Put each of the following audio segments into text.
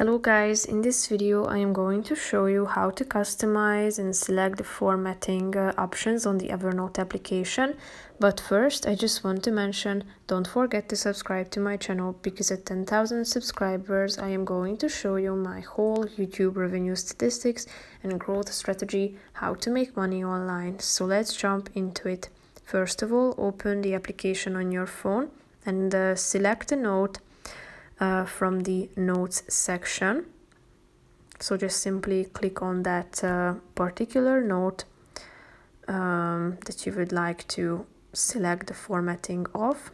Hello guys, in this video I am going to show you how to customize and select the formatting options on the Evernote application. But first I just want to mention, don't forget to subscribe to my channel because at 10,000 subscribers I am going to show you my whole YouTube revenue statistics and growth strategy, how to make money online. So let's jump into it. First of all, open the application on your phone and select a note from the notes section. So just simply click on that particular note that you would like to select the formatting of,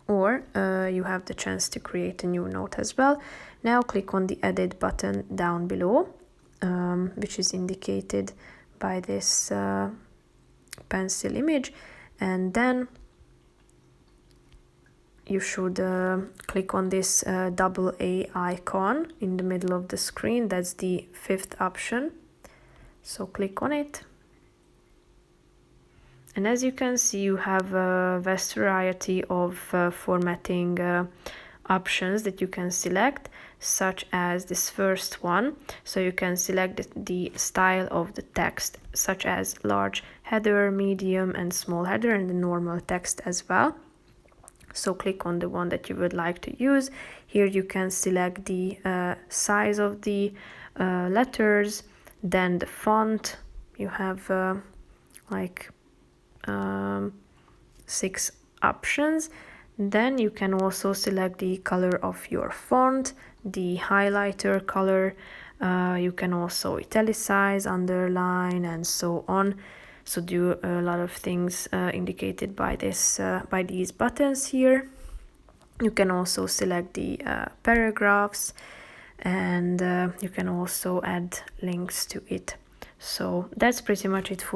or you have the chance to create a new note as well. Now click on the edit button down below, which is indicated by this pencil image, and then you should click on this double A icon in the middle of the screen. That's the fifth option. So click on it. And as you can see, you have a vast variety of formatting options that you can select, such as this first one. So you can select the style of the text, such as large header, medium and small header, and the normal text as well. So click on the one that you would like to use. Here you can select the size of the letters, then the font. You have like 6 options. Then you can also select the color of your font, the highlighter color. You can also italicize, underline, and so on. So do a lot of things indicated by these buttons here. You can also select the paragraphs, and you can also add links to it. So that's pretty much it for